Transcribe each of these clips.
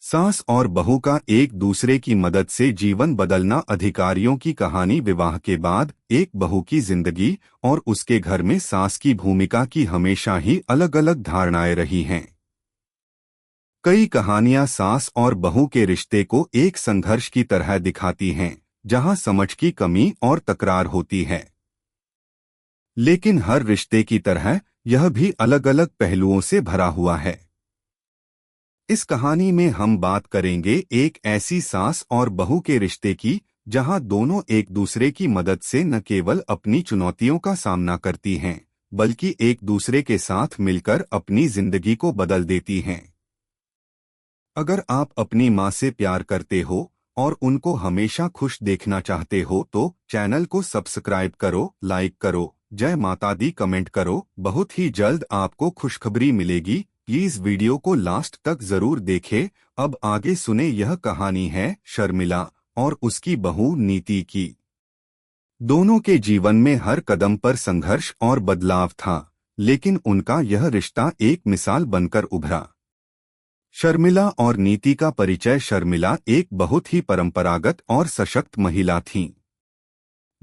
सास और बहू का एक दूसरे की मदद से जीवन बदलना। अधिकारियों की कहानी। विवाह के बाद एक बहू की जिंदगी और उसके घर में सास की भूमिका की हमेशा ही अलग अलग धारणाएं रही हैं। कई कहानियां सास और बहू के रिश्ते को एक संघर्ष की तरह दिखाती हैं, जहां समझ की कमी और तकरार होती है। लेकिन हर रिश्ते की तरह यह भी अलग अलग पहलुओं से भरा हुआ है। इस कहानी में हम बात करेंगे एक ऐसी सास और बहू के रिश्ते की, जहां दोनों एक दूसरे की मदद से न केवल अपनी चुनौतियों का सामना करती हैं, बल्कि एक दूसरे के साथ मिलकर अपनी जिंदगी को बदल देती हैं। अगर आप अपनी माँ से प्यार करते हो और उनको हमेशा खुश देखना चाहते हो तो चैनल को सब्सक्राइब करो, लाइक करो, जय माता दी कमेंट करो। बहुत ही जल्द आपको खुशखबरी मिलेगी। प्लीज वीडियो को लास्ट तक जरूर देखें। अब आगे सुने। यह कहानी है शर्मिला और उसकी बहू नीति की। दोनों के जीवन में हर कदम पर संघर्ष और बदलाव था, लेकिन उनका यह रिश्ता एक मिसाल बनकर उभरा। शर्मिला और नीति का परिचय। शर्मिला एक बहुत ही परंपरागत और सशक्त महिला थीं।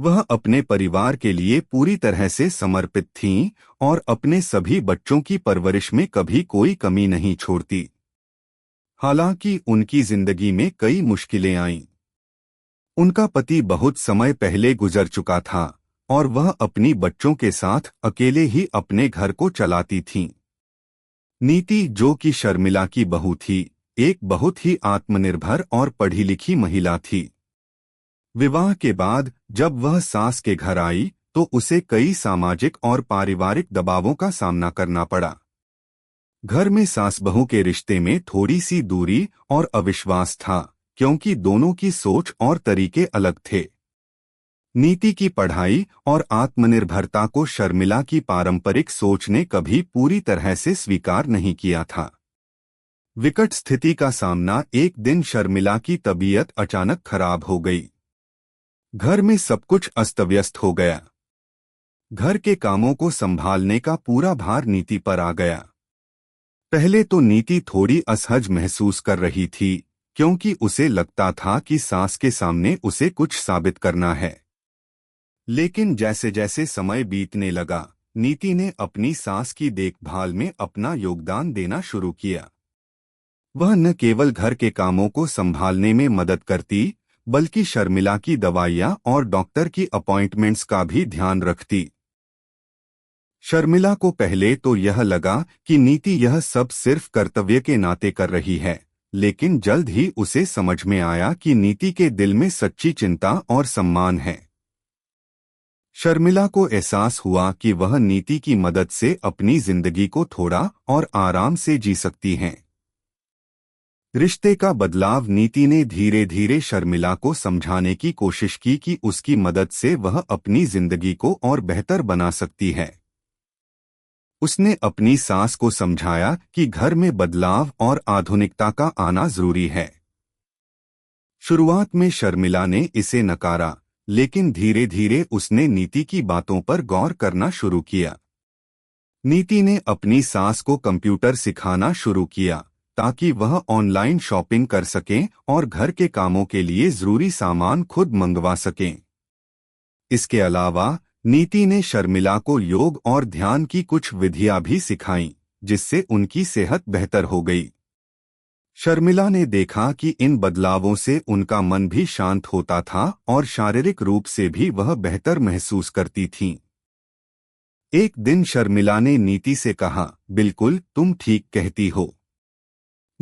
वह अपने परिवार के लिए पूरी तरह से समर्पित थीं और अपने सभी बच्चों की परवरिश में कभी कोई कमी नहीं छोड़ती। हालांकि उनकी जिंदगी में कई मुश्किलें आईं। उनका पति बहुत समय पहले गुजर चुका था और वह अपनी बच्चों के साथ अकेले ही अपने घर को चलाती थीं। नीति, जो कि शर्मिला की बहू थी, एक बहुत ही आत्मनिर्भर और पढ़ी लिखी महिला थी। विवाह के बाद जब वह सास के घर आई तो उसे कई सामाजिक और पारिवारिक दबावों का सामना करना पड़ा। घर में सास बहू के रिश्ते में थोड़ी सी दूरी और अविश्वास था, क्योंकि दोनों की सोच और तरीके अलग थे। नीति की पढ़ाई और आत्मनिर्भरता को शर्मिला की पारंपरिक सोच ने कभी पूरी तरह से स्वीकार नहीं किया था। विकट स्थिति का सामना। एक दिन शर्मिला की तबीयत अचानक खराब हो गई। घर में सब कुछ अस्त-व्यस्त हो गया। घर के कामों को संभालने का पूरा भार नीति पर आ गया। पहले तो नीति थोड़ी असहज महसूस कर रही थी, क्योंकि उसे लगता था कि सास के सामने उसे कुछ साबित करना है। लेकिन जैसे जैसे समय बीतने लगा, नीति ने अपनी सास की देखभाल में अपना योगदान देना शुरू किया। वह न केवल घर के कामों को संभालने में मदद करती, बल्कि शर्मिला की दवाइयाँ और डॉक्टर की अपॉइंटमेंट्स का भी ध्यान रखती। शर्मिला को पहले तो यह लगा कि नीति यह सब सिर्फ कर्तव्य के नाते कर रही है, लेकिन जल्द ही उसे समझ में आया कि नीति के दिल में सच्ची चिंता और सम्मान है। शर्मिला को एहसास हुआ कि वह नीति की मदद से अपनी जिंदगी को थोड़ा और आराम से जी सकती हैं। रिश्ते का बदलाव। नीति ने धीरे धीरे शर्मिला को समझाने की कोशिश की कि उसकी मदद से वह अपनी जिंदगी को और बेहतर बना सकती है। उसने अपनी सास को समझाया कि घर में बदलाव और आधुनिकता का आना जरूरी है। शुरुआत में शर्मिला ने इसे नकारा, लेकिन धीरे धीरे उसने नीति की बातों पर गौर करना शुरू किया। नीति ने अपनी सास को कंप्यूटर सिखाना शुरू किया, ताकि वह ऑनलाइन शॉपिंग कर सकें और घर के कामों के लिए जरूरी सामान खुद मंगवा सकें। इसके अलावा नीति ने शर्मिला को योग और ध्यान की कुछ विधियां भी सिखाईं, जिससे उनकी सेहत बेहतर हो गई। शर्मिला ने देखा कि इन बदलावों से उनका मन भी शांत होता था और शारीरिक रूप से भी वह बेहतर महसूस करती थीं। एक दिन शर्मिला ने नीति से कहा, बिल्कुल तुम ठीक कहती हो।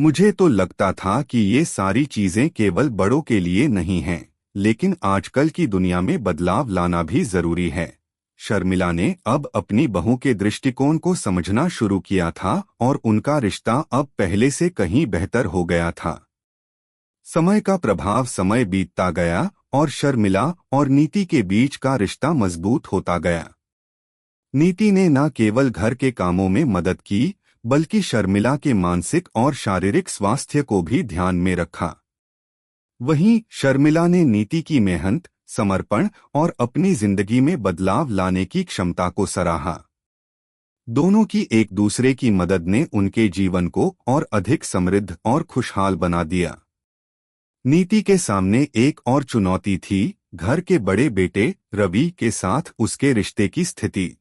मुझे तो लगता था कि ये सारी चीजें केवल बड़ों के लिए नहीं हैं, लेकिन आजकल की दुनिया में बदलाव लाना भी जरूरी है। शर्मिला ने अब अपनी बहू के दृष्टिकोण को समझना शुरू किया था और उनका रिश्ता अब पहले से कहीं बेहतर हो गया था। समय का प्रभाव। समय बीतता गया और शर्मिला और नीति के बीच का रिश्ता मजबूत होता गया। नीति ने न केवल घर के कामों में मदद की, बल्कि शर्मिला के मानसिक और शारीरिक स्वास्थ्य को भी ध्यान में रखा। वहीं शर्मिला ने नीति की मेहनत, समर्पण और अपनी जिंदगी में बदलाव लाने की क्षमता को सराहा। दोनों की एक दूसरे की मदद ने उनके जीवन को और अधिक समृद्ध और खुशहाल बना दिया। नीति के सामने एक और चुनौती थी, घर के बड़े बेटे रवि के साथ उसके रिश्ते की स्थिति।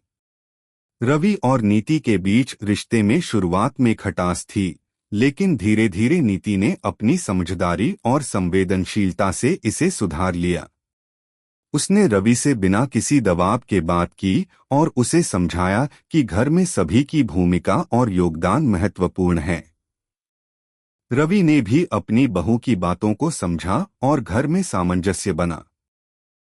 रवि और नीति के बीच रिश्ते में शुरुआत में खटास थी, लेकिन धीरे धीरे नीति ने अपनी समझदारी और संवेदनशीलता से इसे सुधार लिया। उसने रवि से बिना किसी दबाव के बात की और उसे समझाया कि घर में सभी की भूमिका और योगदान महत्वपूर्ण है। रवि ने भी अपनी बहू की बातों को समझा और घर में सामंजस्य बना।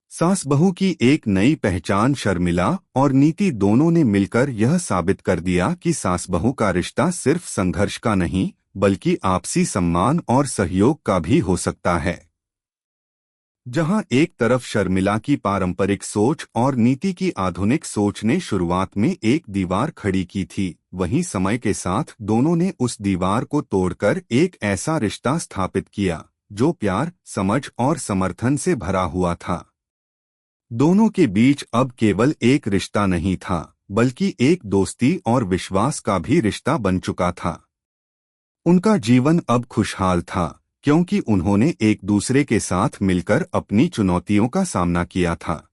सास बहू की एक नई पहचान शर्मिला और नीति दोनों ने मिलकर यह साबित कर दिया कि सास बहू का रिश्ता सिर्फ संघर्ष का नहीं, बल्कि आपसी सम्मान और सहयोग का भी हो सकता है। जहां एक तरफ शर्मिला की पारंपरिक सोच और नीति की आधुनिक सोच ने शुरुआत में एक दीवार खड़ी की थी, वहीं समय के साथ दोनों ने उस दीवार को तोड़कर एक ऐसा रिश्ता स्थापित किया जो प्यार, समझ और समर्थन से भरा हुआ था। दोनों के बीच अब केवल एक रिश्ता नहीं था, बल्कि एक दोस्ती और विश्वास का भी रिश्ता बन चुका था। उनका जीवन अब खुशहाल था, क्योंकि उन्होंने एक दूसरे के साथ मिलकर अपनी चुनौतियों का सामना किया था।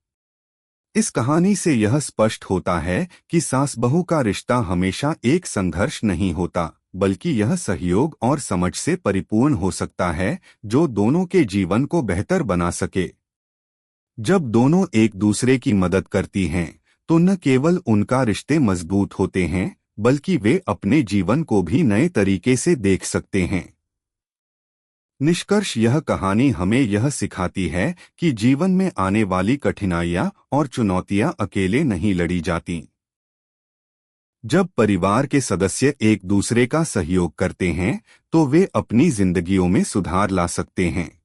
इस कहानी से यह स्पष्ट होता है कि सास बहू का रिश्ता हमेशा एक संघर्ष नहीं होता, बल्कि यह सहयोग और समझ से परिपूर्ण हो सकता है, जो दोनों के जीवन को बेहतर बना सके। जब दोनों एक दूसरे की मदद करती हैं, तो न केवल उनका रिश्ते मजबूत होते हैं, बल्कि वे अपने जीवन को भी नए तरीके से देख सकते हैं। निष्कर्ष, यह कहानी हमें यह सिखाती है कि जीवन में आने वाली कठिनाइयां और चुनौतियां अकेले नहीं लड़ी जाती। जब परिवार के सदस्य एक दूसरे का सहयोग करते हैं, तो वे अपनी जिंदगियों में सुधार ला सकते हैं।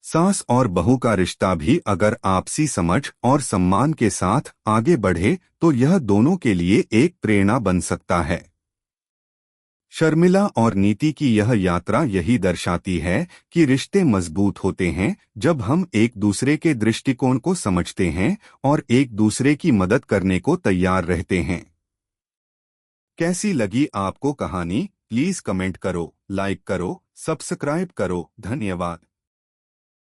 सास और बहू का रिश्ता भी अगर आपसी समझ और सम्मान के साथ आगे बढ़े, तो यह दोनों के लिए एक प्रेरणा बन सकता है। शर्मिला और नीति की यह यात्रा यही दर्शाती है कि रिश्ते मजबूत होते हैं जब हम एक दूसरे के दृष्टिकोण को समझते हैं और एक दूसरे की मदद करने को तैयार रहते हैं। कैसी लगी आपको कहानी? प्लीज कमेंट करो, लाइक करो, सब्सक्राइब करो। धन्यवाद।